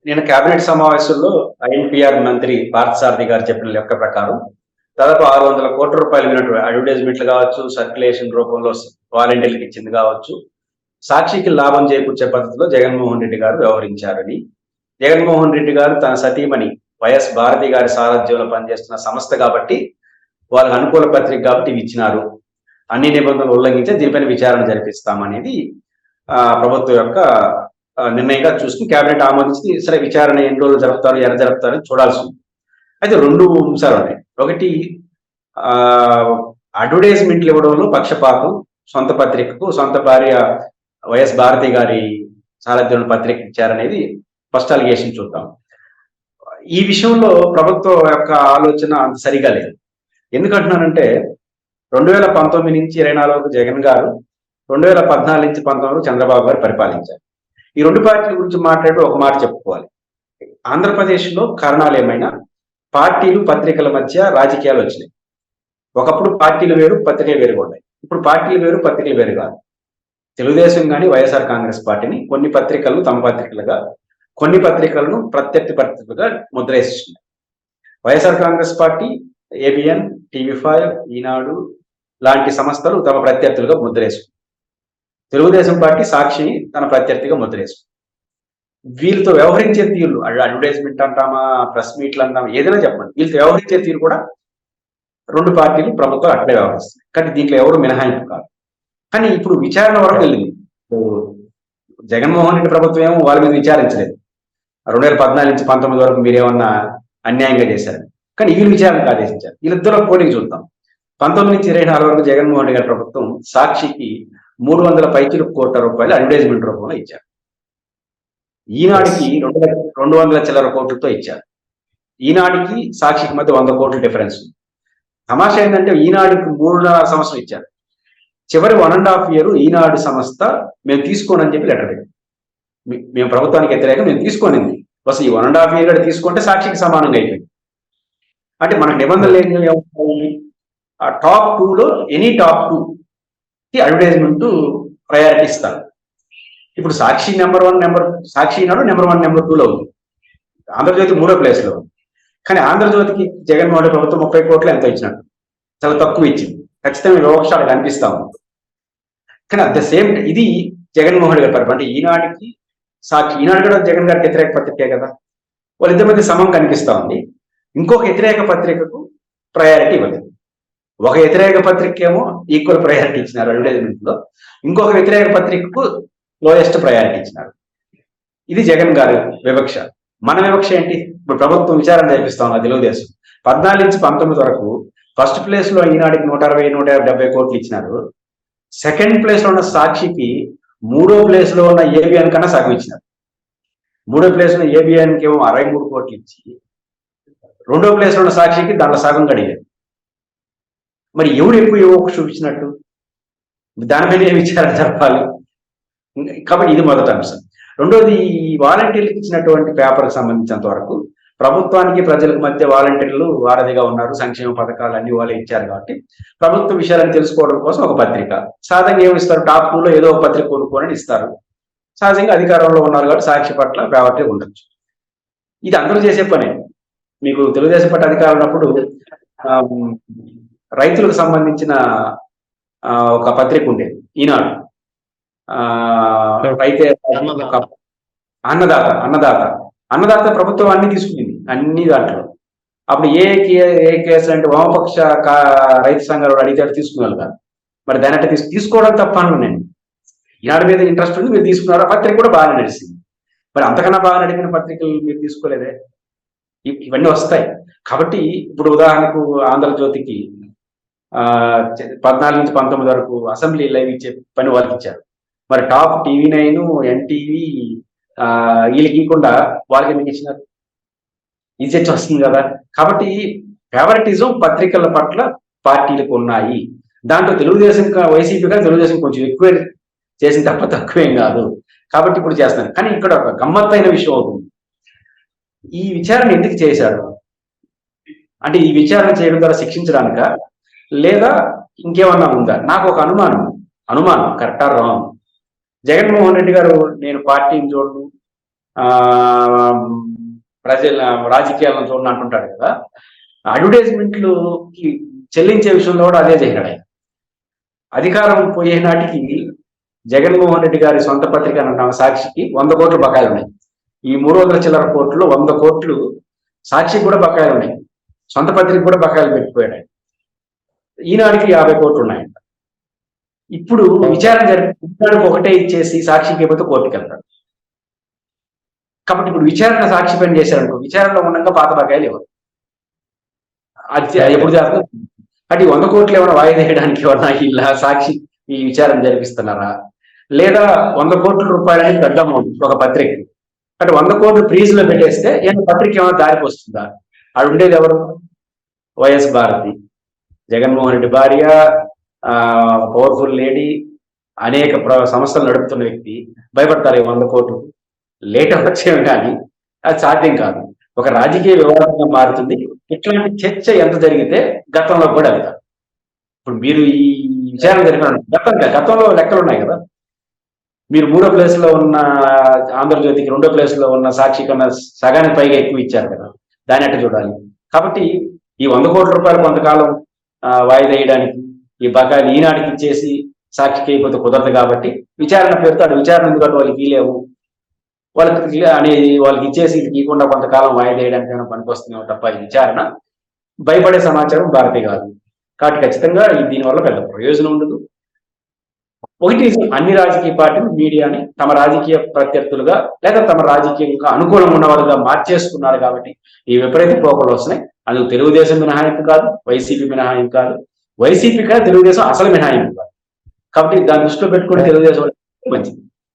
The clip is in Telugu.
నేను కేబినెట్ సమావేశంలో ఐఎన్పిఆర్ మంత్రి పార్థసారథి గారు చెప్పిన లెక్క ప్రకారం దాదాపు 600 కోట్ల రూపాయలు వినటువంటి అడ్వర్టైజ్మెంట్లు కావచ్చు, సర్క్యులేషన్ రూపంలో వాలంటీర్లకు ఇచ్చింది కావచ్చు, సాక్షికి లాభం చేకూర్చే పద్ధతిలో జగన్మోహన్ రెడ్డి గారు వ్యవహరించారని, జగన్మోహన్ రెడ్డి గారు తన సతీమణి వైఎస్ భారతి గారి సారథ్యంలో పనిచేస్తున్న సంస్థ కాబట్టి వాళ్ళకి అనుకూల పత్రిక కాబట్టి ఇవి ఇచ్చినారు, అన్ని నిబంధనలు ఉల్లంఘించే దీనిపైన విచారణ జరిపిస్తామనేది ప్రభుత్వం యొక్క నిర్ణయంగా చూసుకుని కేబినెట్ ఆమోదించి సరే విచారణ ఎన్ని రోజులు జరుపుతారు, ఎలా జరుపుతారని చూడాల్సి ఉంది. అయితే 2 అంశాలు ఉన్నాయి. ఒకటి అడ్వర్టైజ్మెంట్లు ఇవ్వడంలో పక్షపాతం, సొంత పత్రికకు సొంత భార్య వైఎస్ భారతి గారి సారథ్యంలో పత్రిక ఇచ్చారనేది ఫస్ట్ అలిగేషన్ చూద్దాం. ఈ విషయంలో ప్రభుత్వం యొక్క ఆలోచన అంత సరిగా లేదు. ఎందుకంటున్నానంటే 2019 నుంచి 24 వరకు జగన్ గారు, 2014 నుంచి 19 వరకు చంద్రబాబు గారు పరిపాలించారు. ఈ 2 పార్టీల గురించి మాట్లాడుతూ ఒక మాట చెప్పుకోవాలి. ఆంధ్రప్రదేశ్లో కారణాలు ఏమైనా పార్టీలు పత్రికల మధ్య రాజకీయాలు వచ్చినాయి. ఒకప్పుడు పార్టీలు వేరు, పత్రికలు వేరుగా ఉన్నాయి. ఇప్పుడు పార్టీలు వేరు, పత్రికలు వేరు కాదు. తెలుగుదేశం కానీ వైఎస్ఆర్ కాంగ్రెస్ పార్టీని కొన్ని పత్రికలను తమ పత్రికలుగా, కొన్ని పత్రికలను ప్రత్యర్థి పత్రికలుగా ముద్రేస్తున్నాయి. వైఎస్ఆర్ కాంగ్రెస్ పార్టీ ఏబిఎన్, టీవీ5, ఈనాడు లాంటి సంస్థలు తమ ప్రత్యర్థులుగా ముద్రేసుకుంది. తెలుగుదేశం పార్టీ సాక్షిని తన ప్రత్యర్థిగా ముద్రేసుకుంది. వీళ్ళతో వ్యవహరించే తీరు, అడ్వర్టైజ్మెంట్ అంటామా, ప్రెస్ మీట్లు అంటామా, ఏదైనా చెప్పండి, వీళ్ళతో వ్యవహరించే తీరు కూడా 2 పార్టీలు ప్రభుత్వం అట్లే వ్యవహరిస్తుంది. కానీ దీంట్లో ఎవరు మినహాయింపు కాదు. కానీ ఇప్పుడు విచారణ వరకు వెళ్ళింది. జగన్మోహన్ రెడ్డి ప్రభుత్వం ఏమో వాళ్ళ మీద విచారించలేదు. 2014 నుంచి 19 వరకు మీరేమన్నా అన్యాయంగా చేశారు. కానీ వీళ్ళు విచారణకు ఆదేశించారు. వీళ్ళిద్దరూ పోలింగ్ చూద్దాం. 19 నుంచి 24 వరకు జగన్మోహన్ రెడ్డి గారి ప్రభుత్వం సాక్షికి 300 కోట్ల రూపాయలు అడ్వర్టైజ్మెంట్ రూపంలో ఇచ్చారు. ఈనాడికి 200 చిల్లర కోట్లతో ఇచ్చారు. ఈనాడికి సాక్షికి మధ్య 100 కోట్ల డిఫరెన్స్. తమాషా ఏంటంటే ఈనాడికి 3.5 సంవత్సరం ఇచ్చారు. చివరి 1.5 year ఈనాడు సంస్థ మేము తీసుకోనని చెప్పి లెటర్ పెట్టింది. మేము ప్రభుత్వానికి వ్యతిరేకంగా మేము తీసుకోనింది. బస్ ఈ 1.5 year కూడా తీసుకుంటే సాక్షికి సమానంగా అయిపోయింది. అంటే మనకు నిబంధనలు ఏమవుతాయి? ఆ టాప్ 2లో ఎనీ టాప్ 2కి అడ్వర్టైజ్మెంట్ ప్రయారిటీ ఇస్తారు. ఇప్పుడు సాక్షి సాక్షి నాడు నెంబర్ 1, నెంబర్ 2లో ఉంది. ఆంధ్రజ్యోతి 3వ ప్లేస్లో ఉంది. కానీ ఆంధ్రజ్యోతికి జగన్మోహన్ రెడ్డి ప్రభుత్వం 30 కోట్లు ఎంతో ఇచ్చినట్టు, చాలా తక్కువ ఇచ్చింది. ఖచ్చితంగా వివక్షాలు కనిపిస్తా ఉంది. కానీ అట్ ద సేమ్ ఇది జగన్మోహన్ రెడ్డి గారి పరిపాలన. అంటే ఈనాడికి సాక్షి, ఈనాడు కూడా జగన్ గారికి వ్యతిరేక పత్రికే కదా, వాళ్ళిద్దరి మధ్య సమం కనిపిస్తా ఉంది. ఇంకొక వ్యతిరేక పత్రికకు ప్రయారిటీ ఇవ్వలేదు. ఒక వ్యతిరేక పత్రిక ఏమో ఈక్వల్ ప్రయారిటీ ఇచ్చినారు అడ్వర్టైజ్మెంట్ లో, ఇంకొక వ్యతిరేక పత్రికకు లోయెస్ట్ ప్రయారిటీ ఇచ్చినారు. ఇది జగన్ గారి వివక్ష. మన వివక్ష ఏంటి? ఇప్పుడు ప్రభుత్వం విచారణ జరిపిస్తా ఉన్నా తెలుగుదేశం 14 నుంచి 19 వరకు ఫస్ట్ ప్లేస్ లో ఈనాడికి 160-170 కోట్లు ఇచ్చినారు. సెకండ్ ప్లేస్ లో ఉన్న సాక్షికి 3వ ప్లేస్ లో ఉన్న ఏబిఎన్ కన్నా సగం ఇచ్చినారు. 3వ ప్లేస్ లో ఏబిఎన్కి ఏమో 63 కోట్లు ఇచ్చి 2వ ప్లేస్ లో ఉన్న సాక్షికి దాంట్లో సగం గడిగారు. మరి ఎవరు ఎక్కువ వివక్ష చూపించినట్టు? దానిపైన విచారణ జరపాలి. కాబట్టి ఇది మొదటి అంశం. రెండోది, ఈ వాలంటీర్లకు ఇచ్చినటువంటి పేపర్కి సంబంధించినంత వరకు ప్రభుత్వానికి ప్రజలకు మధ్య వాలంటీర్లు వారధిగా ఉన్నారు. సంక్షేమ పథకాలు అన్ని వాళ్ళే ఇచ్చారు కాబట్టి ప్రభుత్వ విషయాలను తెలుసుకోవడం కోసం ఒక పత్రిక. సహజంగా ఏమిస్తారు? టాప్ 2లో ఏదో ఒక పత్రిక కొనుక్కోని ఇస్తారు. సహజంగా అధికారంలో ఉన్నారు కాబట్టి సాక్షి పట్ల ప్రయారిటీ ఉండొచ్చు. ఇది అందరూ చేసే పనే. మీకు తెలుగుదేశం పార్టీ అధికారం ఉన్నప్పుడు రైతులకు సంబంధించిన ఒక పత్రిక ఉండేది, ఈనాడు. రైతే అన్నదాత ప్రభుత్వం అన్ని తీసుకునింది, అన్ని దాంట్లో. అప్పుడు ఏ కేసు అంటే వామపక్ష రైతు సంఘాలు అడిగితే తీసుకున్నారు కాదు. మరి దాని అంటే తీసుకోవడం తప్ప అన్నాను నేను. ఈనాడు మీద ఇంట్రెస్ట్ ఉంది, మీరు తీసుకున్నారు. ఆ పత్రిక కూడా బాగా నడిచింది. మరి అంతకన్నా బాగా నడిపిన పత్రికలు మీరు తీసుకోలేదే. ఇవన్నీ వస్తాయి. కాబట్టి ఇప్పుడు ఉదాహరణకు ఆంధ్రజ్యోతికి 14 నుంచి 19 వరకు అసెంబ్లీ లైవ్ ఇచ్చే పని వాళ్ళకి ఇచ్చారు. మరి టాప్ టీవీ9, ఎన్టీవీ వీళ్ళకి ఇవ్వకుండా వాళ్ళకి ఎందుకు ఇచ్చినారు? ఈ చర్చ వస్తుంది కదా. కాబట్టి ఫేవరెటిజం పత్రికల పట్ల పార్టీలకు ఉన్నాయి. దాంట్లో తెలుగుదేశం, వైసీపీ కానీ తెలుగుదేశం కొంచెం ఎక్కువ చేసిన తప్ప తక్కువేం కాదు. కాబట్టి ఇప్పుడు చేస్తున్నారు. కానీ ఇక్కడ ఒక గమ్మత్తైన విషయం అవుతుంది. ఈ విచారణ ఎందుకు చేశారు అంటే, ఈ విచారణ చేయడం ద్వారా శిక్షించడానిక, లేదా ఇంకేమన్నా ఉందా? నాకు ఒక అనుమానం కరెక్టా రాంగ్. జగన్మోహన్ రెడ్డి గారు నేను పార్టీని చూడను, ప్రజల రాజకీయాలను చూడండి అంటుంటాడు కదా, అడ్వర్టైజ్మెంట్లు చెల్లించే విషయంలో కూడా అదే చేశాడు ఆయన. అధికారం పోయే నాటికి జగన్మోహన్ రెడ్డి గారి సొంత పత్రిక అన్న సాక్షికి 100 కోట్లు బకాయిలు ఉన్నాయి. ఈ 300 చిల్లర కోట్లు 100 కోట్లు సాక్షికి కూడా బకాయిలు ఉన్నాయి. సొంత పత్రిక కూడా బకాయిలు పెట్టిపోయాడు. ఈనాడికి 50 కోట్లు ఉన్నాయంట. ఇప్పుడు విచారణ జరిపి ఒకటే ఇచ్చేసి సాక్షికి ఇవ్వతే కోర్టుకి వెళ్తాడు. కాబట్టి ఇప్పుడు విచారణ సాక్షి పని చేశారనుకో, విచారణలో ఉండగా పాత బకాయిలు ఇవ్వరు. అది ఎప్పుడు చేస్తారు అంటే 100 కోట్లు ఏమైనా వాయిదా వేయడానికి ఏమన్నా ఇలా సాక్షి ఈ విచారణ జరిపిస్తున్నారా, లేదా 100 కోట్ల రూపాయలని పెద్ద అమౌంట్ ఒక పత్రిక అంటే 100 కోట్లు ఫ్రీజ్ లో పెట్టేస్తే ఏమైనా పత్రిక ఏమైనా దారికి వస్తుందా? అది ఉండేది ఎవరు? వైఎస్ భారతి, జగన్మోహన్ రెడ్డి భార్య, పవర్ఫుల్ లేడీ, అనేక సంస్థలు నడుపుతున్న వ్యక్తి. భయపడతారు 100 కోట్లు లేట్ అవ్వచ్చేమో కానీ అది సాధ్యం కాదు. ఒక రాజకీయ వివాదంగా మారుతుంది. ఇట్లాంటి చర్చ ఎంత జరిగితే గతంలో కూడా వెళ్తారు. ఇప్పుడు మీరు ఈ విచారణ జరిపిన గతంలో లెక్కలు ఉన్నాయి కదా. మీరు 3వ ప్లేస్ లో ఉన్న ఆంధ్రజ్యోతికి 2వ ప్లేస్ లో ఉన్న సాక్షి కన్నా సగానికి పైగా ఎక్కువ ఇచ్చారు కదా, దాని అట్ట చూడాలి. కాబట్టి ఈ 100 కోట్ల రూపాయలు కొంతకాలం వాయిదా వేయడానికి ఈ బకాయిలు ఈనాటికి ఇచ్చేసి సాక్షికి అయిపోతే కుదరదు. కాబట్టి విచారణ పెడతాడు. విచారణ ఎందుకంటే వాళ్ళకి వీలేవు, వాళ్ళకి అనేది వాళ్ళకి ఇచ్చేసి ఇవ్వకుండా కొంతకాలం వాయిదా వేయడానికి పనికొస్తుందేమో తప్ప ఈ విచారణ భయపడే సమాచారం భారతి కాదు. కాబట్టి ఖచ్చితంగా దీనివల్ల పెద్ద ప్రయోజనం ఉండదు. ఒకటి, అన్ని రాజకీయ పార్టీలు మీడియాని తమ రాజకీయ ప్రత్యర్థులుగా లేదా తమ రాజకీయంగా అనుకూలంగా ఉన్నవారుగా మార్చేసుకున్నారు. కాబట్టి ఈ విపరీత పోకలు వస్తున్నాయి. అందుకు తెలుగుదేశం మినహాయింపు కాదు, వైసీపీ మినహాయింపు కాదు. వైసీపీ కాదు, తెలుగుదేశం అసలు మినహాయింపు కాదు. కాబట్టి దాన్ని దృష్టిలో పెట్టుకుని తెలుగుదేశం మంచిది.